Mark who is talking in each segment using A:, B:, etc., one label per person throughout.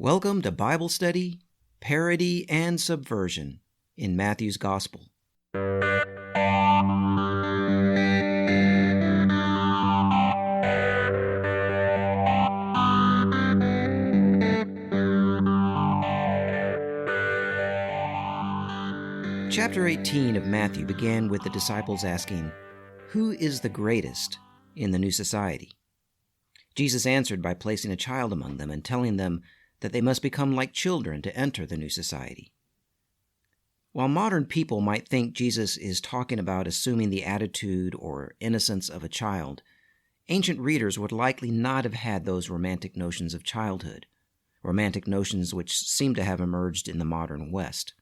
A: Welcome to Bible Study, Parody, and Subversion in Matthew's Gospel. Chapter 18 of Matthew began with the disciples asking, "Who is the greatest in the new society?" Jesus answered by placing a child among them and telling them that they must become like children to enter the new society. While modern people might think Jesus is talking about assuming the attitude or innocence of a child, ancient readers would likely not have had those romantic notions of childhood, romantic notions which seem to have emerged in the modern West.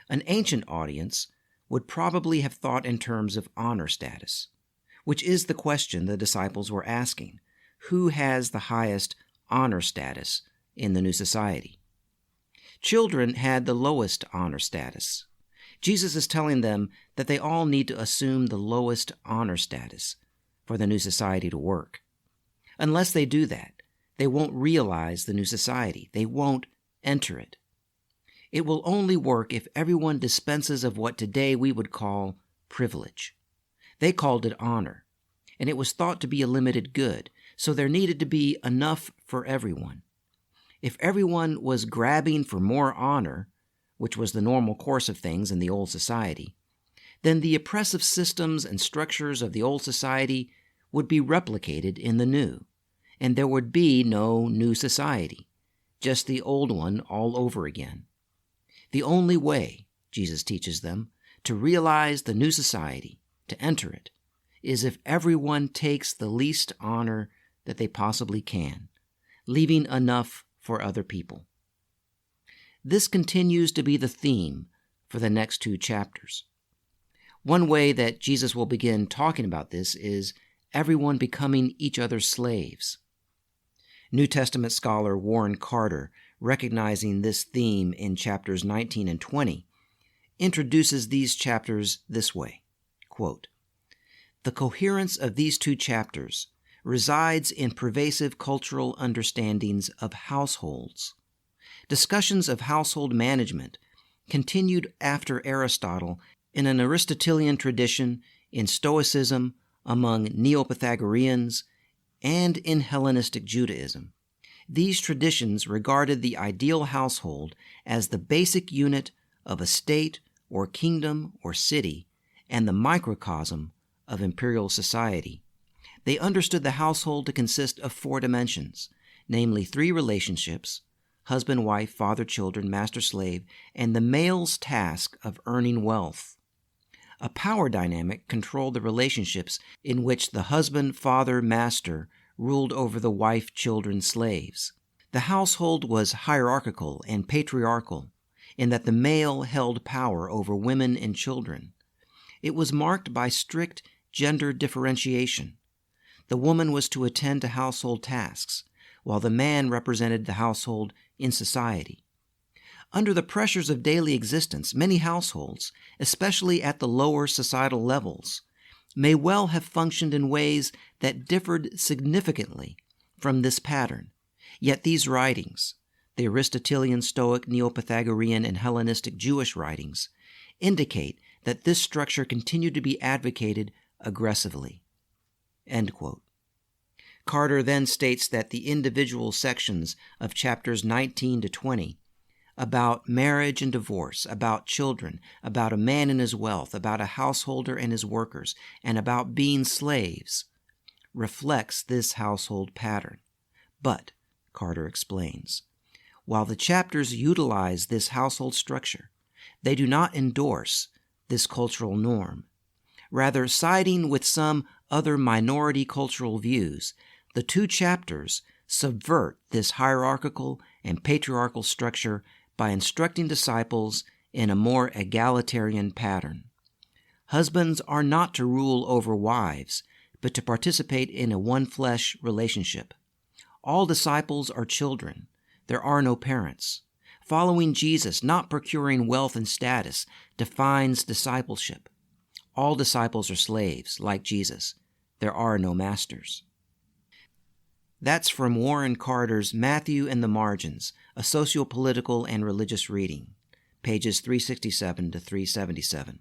A: An ancient audience would probably have thought in terms of honor status, which is the question the disciples were asking. Who has the highest honor status in the new society? Children had the lowest honor status. Jesus is telling them that they all need to assume the lowest honor status for the new society to work. Unless they do that, they won't realize the new society. They won't enter it. It will only work if everyone dispenses of what today we would call privilege. They called it honor, and it was thought to be a limited good, so there needed to be enough for everyone. If everyone was grabbing for more honor, which was the normal course of things in the old society, then the oppressive systems and structures of the old society would be replicated in the new, and there would be no new society, just the old one all over again. The only way, Jesus teaches them, to realize the new society, to enter it, is if everyone takes the least honor that they possibly can, leaving enough for other people. This continues to be the theme for the next two chapters. One way that Jesus will begin talking about this is everyone becoming each other's slaves. New Testament scholar Warren Carter, recognizing this theme in chapters 19 and 20, introduces these chapters this way, quote, "The coherence of these two chapters resides in pervasive cultural understandings of households. Discussions of household management continued after Aristotle in an Aristotelian tradition, in Stoicism, among Neo-Pythagoreans, and in Hellenistic Judaism. These traditions regarded the ideal household as the basic unit of a state or kingdom or city and the microcosm of imperial society. They understood the household to consist of four dimensions, namely three relationships, husband, wife, father, children, master, slave, and the male's task of earning wealth. A power dynamic controlled the relationships in which the husband, father, master ruled over the wife, children, slaves. The household was hierarchical and patriarchal in that the male held power over women and children. It was marked by strict gender differentiation. The woman was to attend to household tasks, while the man represented the household in society. Under the pressures of daily existence, many households, especially at the lower societal levels, may well have functioned in ways that differed significantly from this pattern. Yet these writings, the Aristotelian, Stoic, Neo-Pythagorean, and Hellenistic Jewish writings, indicate that this structure continued to be advocated aggressively." End quote. Carter then states that the individual sections of chapters 19 to 20 about marriage and divorce, about children, about a man and his wealth, about a householder and his workers, and about being slaves, reflects this household pattern. But, Carter explains, while the chapters utilize this household structure, they do not endorse this cultural norm. Rather, siding with some other minority cultural views, the two chapters subvert this hierarchical and patriarchal structure by instructing disciples in a more egalitarian pattern. Husbands are not to rule over wives, but to participate in a one-flesh relationship. All disciples are children. There are no parents. Following Jesus, not procuring wealth and status, defines discipleship. All disciples are slaves, like Jesus. There are no masters. That's from Warren Carter's Matthew and the Margins, a socio-political and religious reading, pages 367 to 377.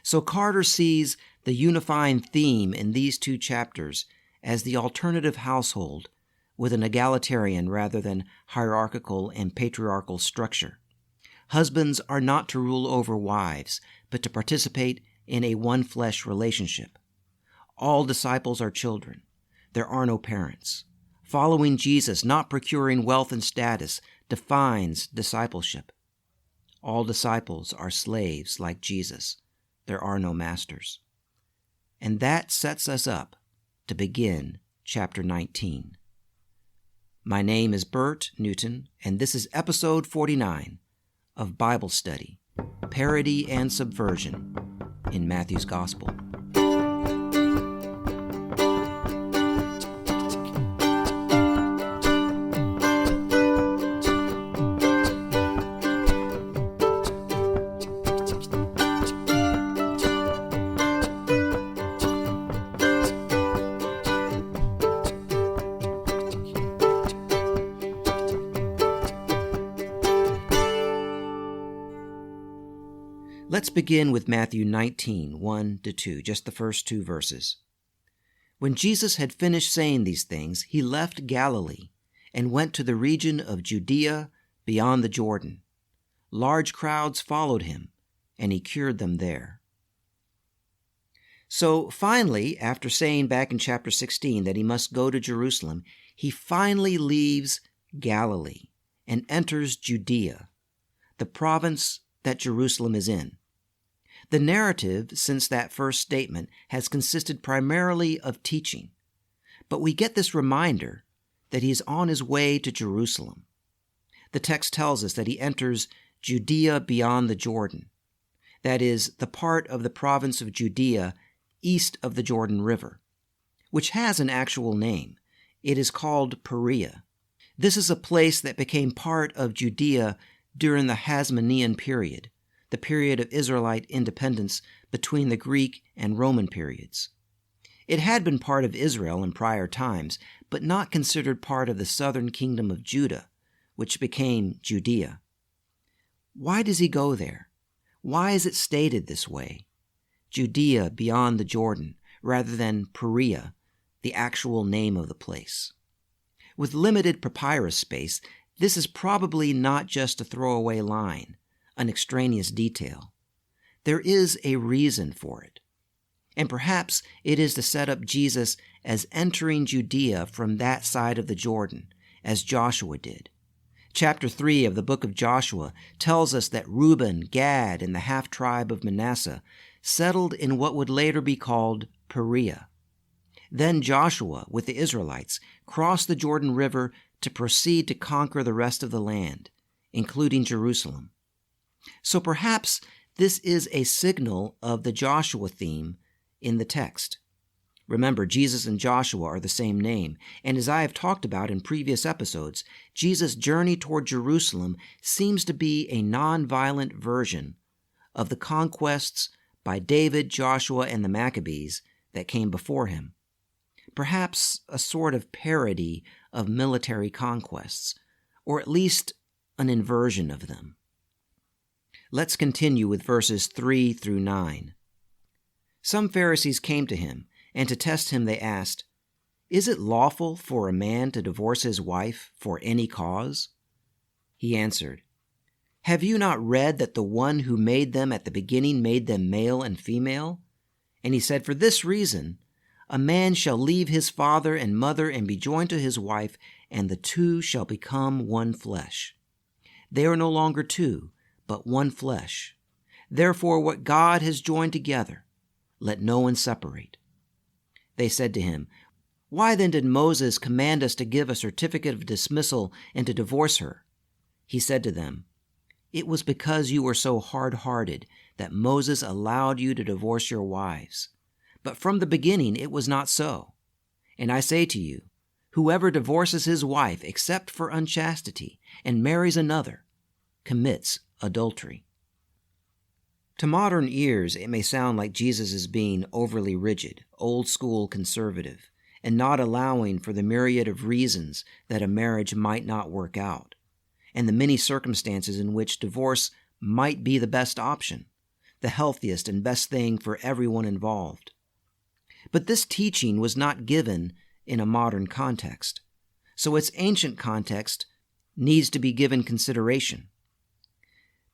A: So Carter sees the unifying theme in these two chapters as the alternative household with an egalitarian rather than hierarchical and patriarchal structure. Husbands are not to rule over wives, but to participate in a one-flesh relationship. All disciples are children. There are no parents. Following Jesus, not procuring wealth and status, defines discipleship. All disciples are slaves like Jesus. There are no masters. And that sets us up to begin chapter 19. My name is Bert Newton, and this is episode 49 of Bible Study, Parody and Subversion in Matthew's Gospel. Let's begin with Matthew 19, 1-2, just the first two verses. When Jesus had finished saying these things, he left Galilee and went to the region of Judea beyond the Jordan. Large crowds followed him, and he cured them there. So finally, after saying back in chapter 16 that he must go to Jerusalem, he finally leaves Galilee and enters Judea, the province that Jerusalem is in. The narrative since that first statement has consisted primarily of teaching, but we get this reminder that he is on his way to Jerusalem. The text tells us that he enters Judea beyond the Jordan, that is, the part of the province of Judea east of the Jordan River, which has an actual name. It is called Perea. This is a place that became part of Judea during the Hasmonean period, the period of Israelite independence between the Greek and Roman periods. It had been part of Israel in prior times, but not considered part of the southern kingdom of Judah, which became Judea. Why does he go there? Why is it stated this way? Judea beyond the Jordan, rather than Perea, the actual name of the place. With limited papyrus space, this is probably not just a throwaway line, an extraneous detail. There is a reason for it. And perhaps it is to set up Jesus as entering Judea from that side of the Jordan, as Joshua did. Chapter 3 of the book of Joshua tells us that Reuben, Gad, and the half-tribe of Manasseh settled in what would later be called Perea. Then Joshua, with the Israelites, crossed the Jordan River to proceed to conquer the rest of the land, including Jerusalem. So perhaps this is a signal of the Joshua theme in the text. Remember, Jesus and Joshua are the same name, and as I have talked about in previous episodes, Jesus' journey toward Jerusalem seems to be a non-violent version of the conquests by David, Joshua, and the Maccabees that came before him. Perhaps a sort of parody of military conquests, or at least an inversion of them. Let's continue with verses 3-9. Some Pharisees came to him, and to test him they asked, "Is it lawful for a man to divorce his wife for any cause?" He answered, "Have you not read that the one who made them at the beginning made them male and female? And he said, for this reason, a man shall leave his father and mother and be joined to his wife, and the two shall become one flesh. They are no longer two, but one flesh. Therefore what God has joined together, let no one separate." They said to him, "Why then did Moses command us to give a certificate of dismissal and to divorce her?" He said to them, "It was because you were so hard-hearted that Moses allowed you to divorce your wives. But from the beginning it was not so. And I say to you, whoever divorces his wife except for unchastity and marries another commits adultery." To modern ears, it may sound like Jesus is being overly rigid, old-school conservative, and not allowing for the myriad of reasons that a marriage might not work out, and the many circumstances in which divorce might be the best option, the healthiest and best thing for everyone involved. But this teaching was not given in a modern context, so its ancient context needs to be given consideration.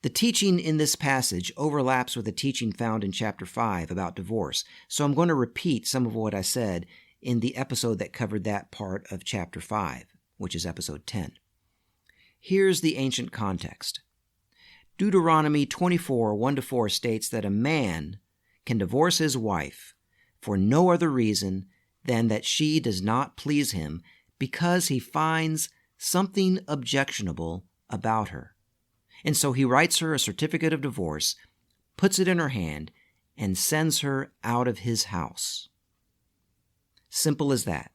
A: The teaching in this passage overlaps with the teaching found in chapter 5 about divorce, so I'm going to repeat some of what I said in the episode that covered that part of chapter 5, which is episode 10. Here's the ancient context. Deuteronomy 24, 1-4 states that a man can divorce his wife for no other reason than that she does not please him because he finds something objectionable about her. And so he writes her a certificate of divorce, puts it in her hand, and sends her out of his house. Simple as that.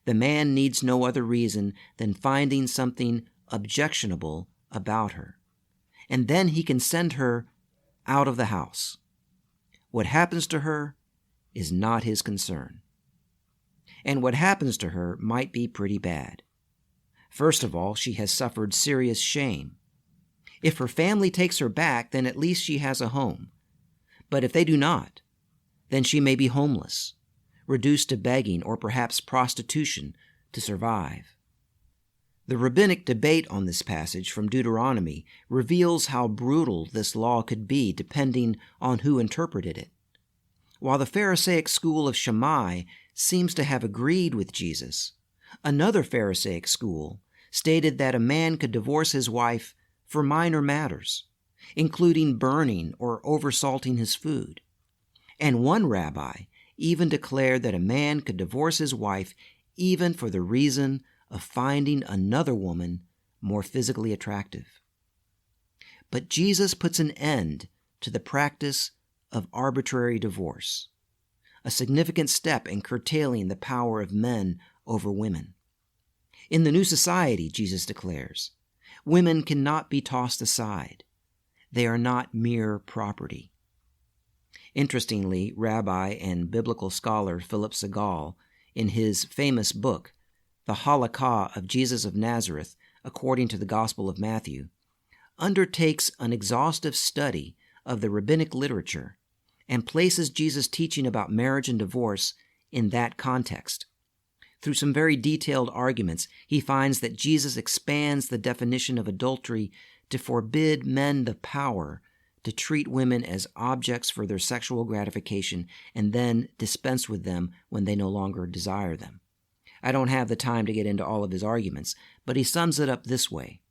A: The man needs no other reason than finding something objectionable about her. And then he can send her out of the house. What happens to her is not his concern. And what happens to her might be pretty bad. First of all, she has suffered serious shame. If her family takes her back, then at least she has a home. But if they do not, then she may be homeless, reduced to begging or perhaps prostitution to survive. The rabbinic debate on this passage from Deuteronomy reveals how brutal this law could be depending on who interpreted it. While the Pharisaic school of Shammai seems to have agreed with Jesus, another Pharisaic school stated that a man could divorce his wife for minor matters, including burning or oversalting his food. And one rabbi even declared that a man could divorce his wife even for the reason of finding another woman more physically attractive. But Jesus puts an end to the practice of arbitrary divorce, a significant step in curtailing the power of men over women. In the new society, Jesus declares, women cannot be tossed aside. They are not mere property. Interestingly, Rabbi and biblical scholar Philip Segal, in his famous book, The Halakha of Jesus of Nazareth, according to the Gospel of Matthew, undertakes an exhaustive study of the rabbinic literature and places Jesus' teaching about marriage and divorce in that context. Through some very detailed arguments, he finds that Jesus expands the definition of adultery to forbid men the power to treat women as objects for their sexual gratification and then dispense with them when they no longer desire them. I don't have the time to get into all of his arguments, but he sums it up this way.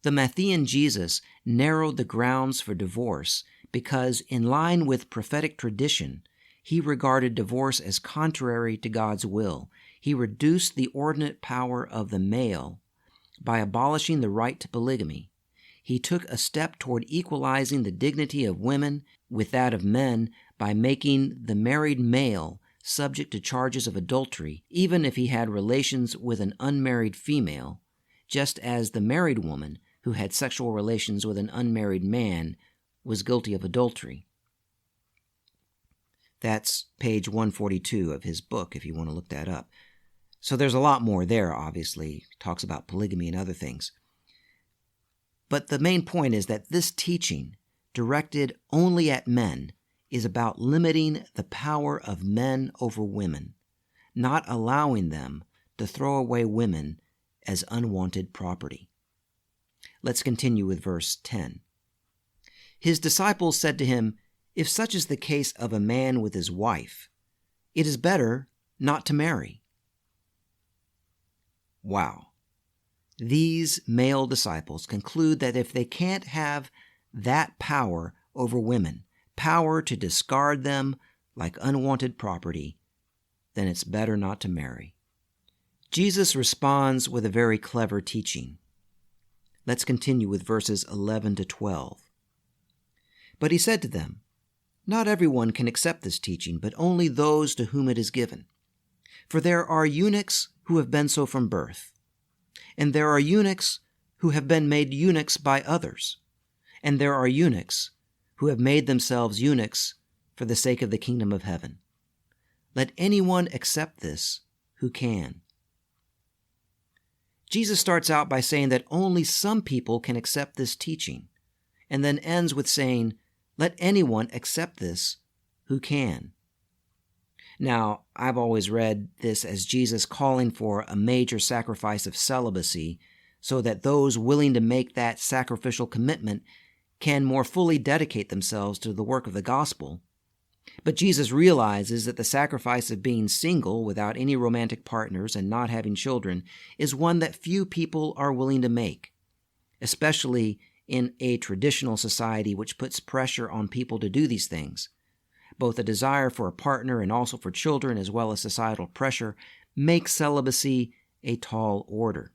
A: The Matthean Jesus narrowed the grounds for divorce because, in line with prophetic tradition, he regarded divorce as contrary to God's will. He reduced the ordinate power of the male by abolishing the right to polygamy. He took a step toward equalizing the dignity of women with that of men by making the married male subject to charges of adultery, even if he had relations with an unmarried female, just as the married woman who had sexual relations with an unmarried man was guilty of adultery. That's page 142 of his book, if you want to look that up. So there's a lot more there, obviously. He talks about polygamy and other things. But the main point is that this teaching, directed only at men, is about limiting the power of men over women, not allowing them to throw away women as unwanted property. Let's continue with verse 10. His disciples said to him, "If such is the case of a man with his wife, it is better not to marry." Wow. These male disciples conclude that if they can't have that power over women, power to discard them like unwanted property, then it's better not to marry. Jesus responds with a very clever teaching. Let's continue with verses 11 to 12. But he said to them, "Not everyone can accept this teaching, but only those to whom it is given. For there are eunuchs who have been so from birth, and there are eunuchs who have been made eunuchs by others, and there are eunuchs who have made themselves eunuchs for the sake of the kingdom of heaven. Let anyone accept this who can. Jesus starts out by saying that only some people can accept this teaching, and then ends with saying, "Let anyone accept this who can." Now, I've always read this as Jesus calling for a major sacrifice of celibacy so that those willing to make that sacrificial commitment can more fully dedicate themselves to the work of the gospel. But Jesus realizes that the sacrifice of being single without any romantic partners and not having children is one that few people are willing to make, especially in a traditional society which puts pressure on people to do these things. Both a desire for a partner and also for children, as well as societal pressure, makes celibacy a tall order.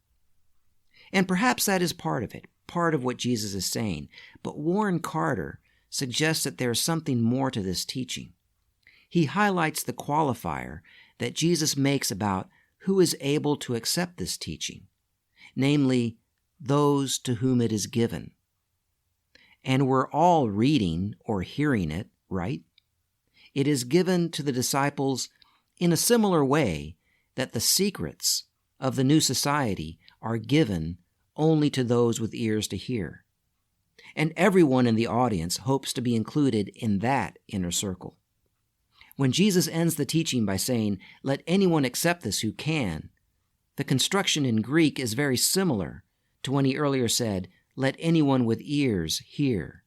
A: And perhaps that is part of it, part of what Jesus is saying. But Warren Carter suggests that there is something more to this teaching. He highlights the qualifier that Jesus makes about who is able to accept this teaching, namely, those to whom it is given. And we're all reading or hearing it, right? It is given to the disciples in a similar way that the secrets of the new society are given only to those with ears to hear. And everyone in the audience hopes to be included in that inner circle. When Jesus ends the teaching by saying, "Let anyone accept this who can," the construction in Greek is very similar to when he earlier said, "Let anyone with ears hear."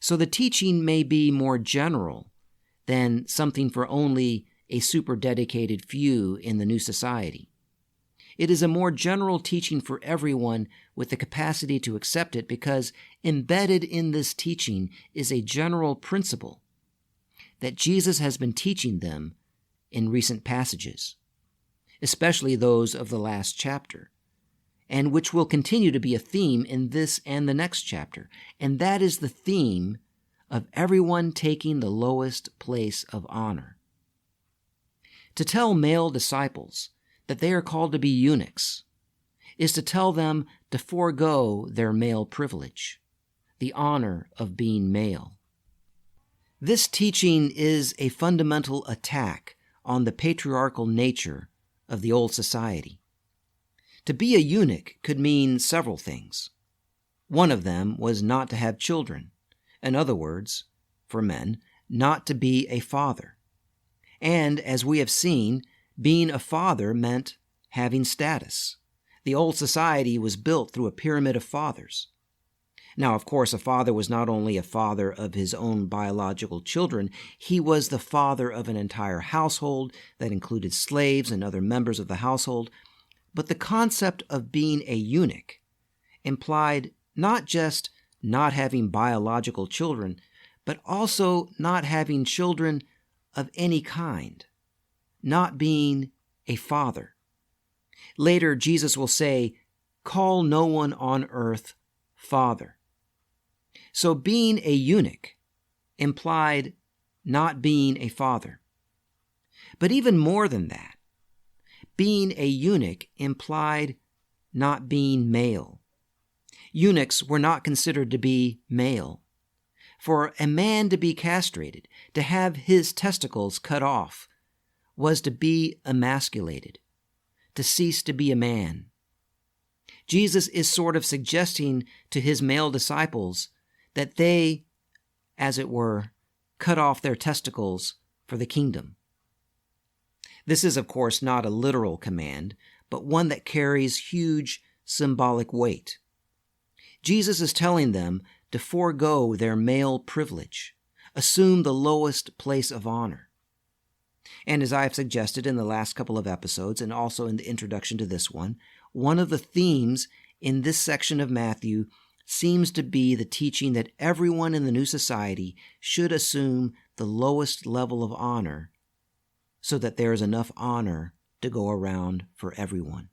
A: So the teaching may be more general than something for only a super dedicated few in the new society. It is a more general teaching for everyone with the capacity to accept it, because embedded in this teaching is a general principle that Jesus has been teaching them in recent passages, especially those of the last chapter, and which will continue to be a theme in this and the next chapter. And that is the theme of everyone taking the lowest place of honor. To tell male disciples that they are called to be eunuchs is to tell them to forego their male privilege, the honor of being male. This teaching is a fundamental attack on the patriarchal nature of the old society. To be a eunuch could mean several things. One of them was not to have children. In other words, for men, not to be a father. And, as we have seen, being a father meant having status. The old society was built through a pyramid of fathers. Now, of course, a father was not only a father of his own biological children, he was the father of an entire household that included slaves and other members of the household. But the concept of being a eunuch implied not just not having biological children, but also not having children of any kind, not being a father. Later, Jesus will say, "Call no one on earth father." So being a eunuch implied not being a father. But even more than that, being a eunuch implied not being male. Eunuchs were not considered to be male. For a man to be castrated, to have his testicles cut off, was to be emasculated, to cease to be a man. Jesus is sort of suggesting to his male disciples that they, as it were, cut off their testicles for the kingdom. This is, of course, not a literal command, but one that carries huge symbolic weight. Jesus is telling them to forego their male privilege, assume the lowest place of honor. And as I have suggested in the last couple of episodes, and also in the introduction to this one of the themes in this section of Matthew seems to be the teaching that everyone in the new society should assume the lowest level of honor so that there is enough honor to go around for everyone.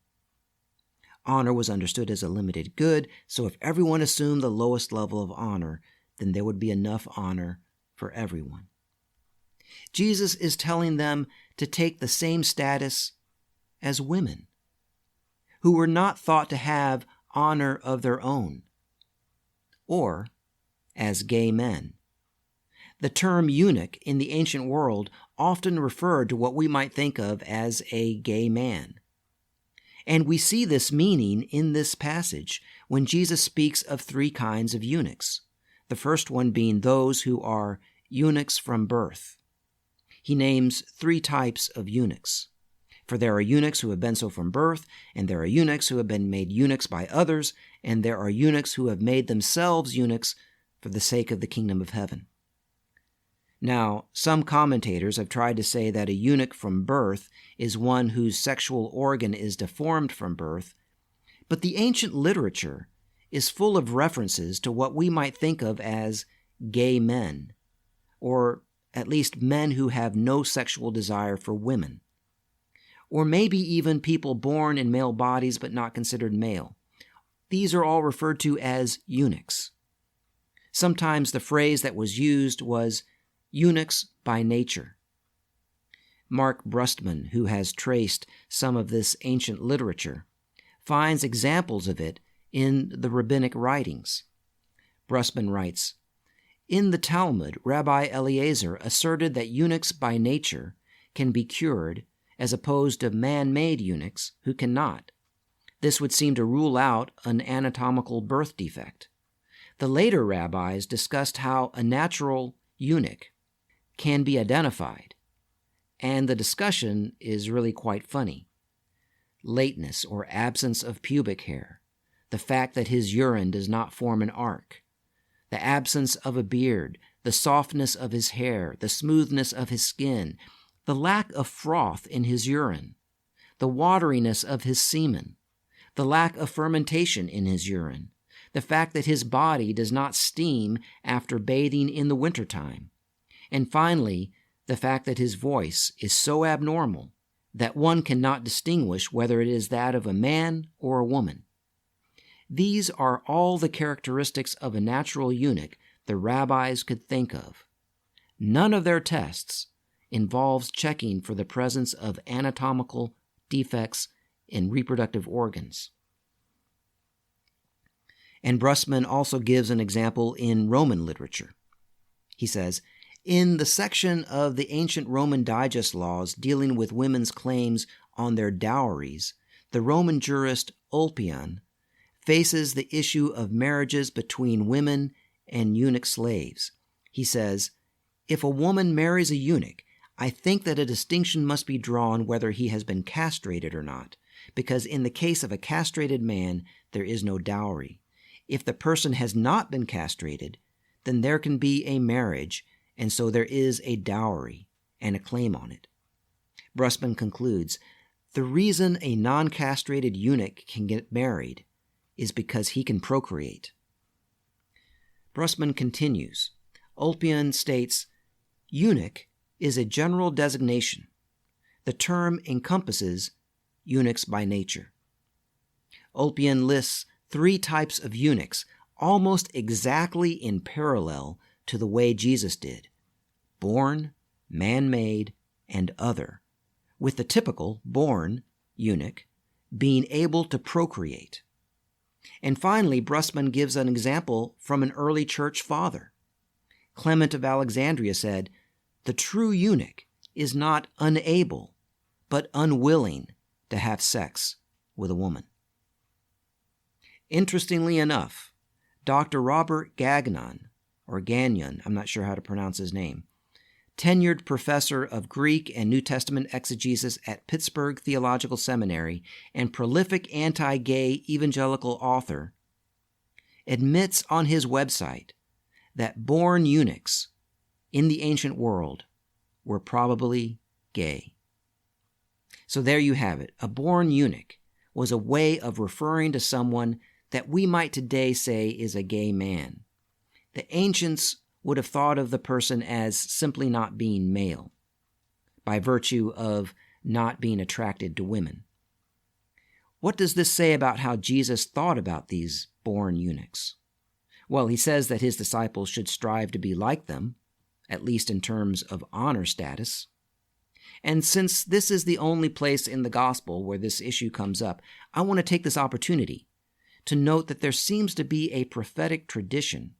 A: Honor was understood as a limited good, so if everyone assumed the lowest level of honor, then there would be enough honor for everyone. Jesus is telling them to take the same status as women, who were not thought to have honor of their own, or as gay men. The term eunuch in the ancient world often referred to what we might think of as a gay man. And we see this meaning in this passage when Jesus speaks of three kinds of eunuchs, the first one being those who are eunuchs from birth. He names three types of eunuchs. For there are eunuchs who have been so from birth, and there are eunuchs who have been made eunuchs by others, and there are eunuchs who have made themselves eunuchs for the sake of the kingdom of heaven. Now, some commentators have tried to say that a eunuch from birth is one whose sexual organ is deformed from birth, but the ancient literature is full of references to what we might think of as gay men, or at least men who have no sexual desire for women, or maybe even people born in male bodies but not considered male. These are all referred to as eunuchs. Sometimes the phrase that was used was eunuchs by nature. Mark Brustman, who has traced some of this ancient literature, finds examples of it in the rabbinic writings. Brustman writes, "In the Talmud, Rabbi Eliezer asserted that eunuchs by nature can be cured, as opposed to man-made eunuchs who cannot. This would seem to rule out an anatomical birth defect. The later rabbis discussed how a natural eunuch can be identified, and the discussion is really quite funny. Lateness or absence of pubic hair, the fact that his urine does not form an arc, the absence of a beard, the softness of his hair, the smoothness of his skin, the lack of froth in his urine, the wateriness of his semen, the lack of fermentation in his urine, the fact that his body does not steam after bathing in the wintertime, and finally, the fact that his voice is so abnormal that one cannot distinguish whether it is that of a man or a woman. These are all the characteristics of a natural eunuch the rabbis could think of. None of their tests involves checking for the presence of anatomical defects in reproductive organs." And Brustman also gives an example in Roman literature. He says, "In the section of the ancient Roman digest laws dealing with women's claims on their dowries, the Roman jurist Ulpian faces the issue of marriages between women and eunuch slaves. He says, 'If a woman marries a eunuch, I think that a distinction must be drawn whether he has been castrated or not, because in the case of a castrated man, there is no dowry. If the person has not been castrated, then there can be a marriage, and so there is a dowry and a claim on it.'" Brustman concludes, "The reason a non-castrated eunuch can get married is because he can procreate." Brustman continues, Ulpian states, "Eunuch is a general designation. The term encompasses eunuchs by nature." Ulpian lists three types of eunuchs almost exactly in parallel to the way Jesus did: born, man-made, and other, with the typical born eunuch being able to procreate. And finally, Brustman gives an example from an early church father. Clement of Alexandria said, "The true eunuch is not unable, but unwilling to have sex with a woman." Interestingly enough, Dr. Robert Gagnon, or Gagnon, I'm not sure how to pronounce his name, tenured professor of Greek and New Testament exegesis at Pittsburgh Theological Seminary and prolific anti-gay evangelical author, admits on his website that born eunuchs in the ancient world were probably gay. So there you have it. A born eunuch was a way of referring to someone that we might today say is a gay man. The ancients would have thought of the person as simply not being male, by virtue of not being attracted to women. What does this say about how Jesus thought about these born eunuchs? Well, he says that his disciples should strive to be like them, at least in terms of honor status. And since this is the only place in the gospel where this issue comes up, I want to take this opportunity to note that there seems to be a prophetic tradition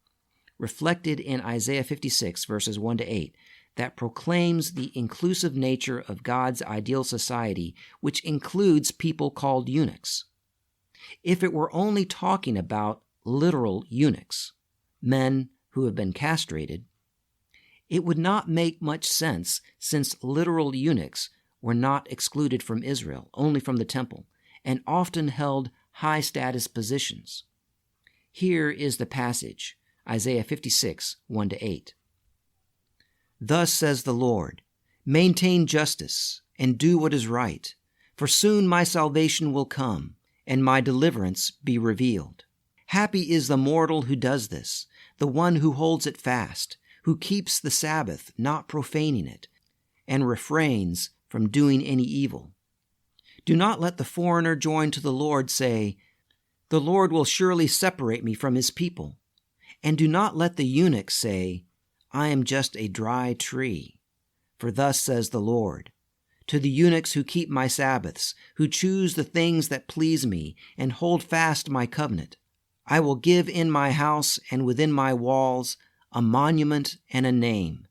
A: reflected in Isaiah 56, verses 1 to 8, that proclaims the inclusive nature of God's ideal society, which includes people called eunuchs. If it were only talking about literal eunuchs, men who have been castrated, it would not make much sense, since literal eunuchs were not excluded from Israel, only from the temple, and often held high-status positions. Here is the passage, Isaiah 56, 1 to 8. Thus says the Lord, maintain justice and do what is right, for soon my salvation will come and my deliverance be revealed. Happy is the mortal who does this, the one who holds it fast, who keeps the Sabbath, not profaning it, and refrains from doing any evil. Do not let the foreigner joined to the Lord say, the Lord will surely separate me from his people. And do not let the eunuch say, I am just a dry tree. For thus says the Lord, to the eunuchs who keep my Sabbaths, who choose the things that please me, and hold fast my covenant, I will give in my house and within my walls a monument and a name,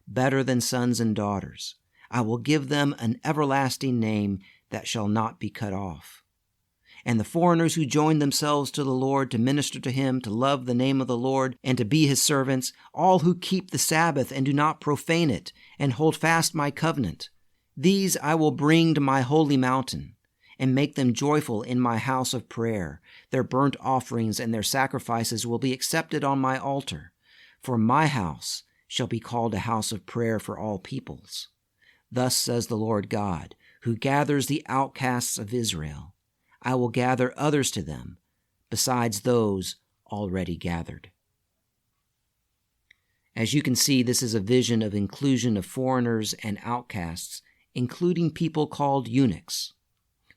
A: better than sons and daughters. I will give them an everlasting name that shall not be cut off. And the foreigners who join themselves to the Lord to minister to him, to love the name of the Lord, and to be his servants, all who keep the Sabbath and do not profane it, and hold fast my covenant, these I will bring to my holy mountain, and make them joyful in my house of prayer. Their burnt offerings and their sacrifices will be accepted on my altar, for my house shall be called a house of prayer for all peoples. Thus says the Lord God, who gathers the outcasts of Israel. I will gather others to them, besides those already gathered. As you can see, this is a vision of inclusion of foreigners and outcasts, including people called eunuchs.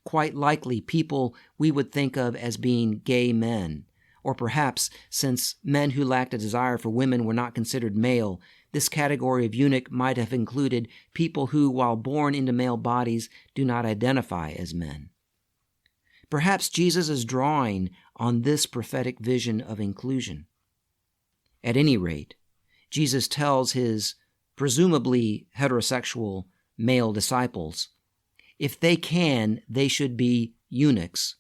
A: Quite likely people we would think of as being gay men, or perhaps, since men who lacked a desire for women were not considered male, this category of eunuch might have included people who, while born into male bodies, do not identify as men. Perhaps Jesus is drawing on this prophetic vision of inclusion. At any rate, Jesus tells his presumably heterosexual male disciples, if they can, they should be eunuchs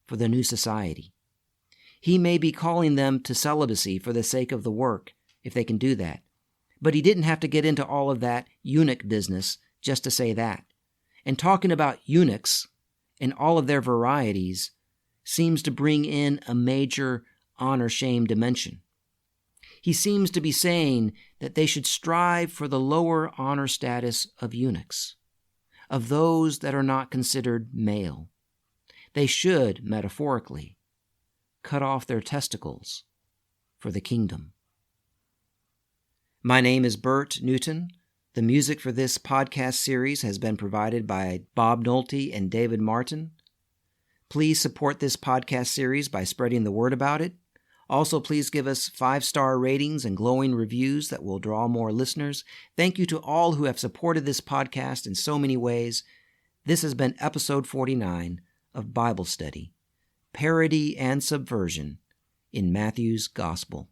A: for the new society. He may be calling them to celibacy for the sake of the work, if they can do that. But he didn't have to get into all of that eunuch business just to say that. And talking about eunuchs and all of their varieties seems to bring in a major honor-shame dimension. He seems to be saying that they should strive for the lower honor status of eunuchs, of those that are not considered male. They should, metaphorically, cut off their testicles for the kingdom. My name is Bert Newton. The music for this podcast series has been provided by Bob Nolte and David Martin. Please support this podcast series by spreading the word about it. Also, please give us 5-star ratings and glowing reviews that will draw more listeners. Thank you to all who have supported this podcast in so many ways. This has been episode 49 of Bible Study, Parody and Subversion in Matthew's Gospel.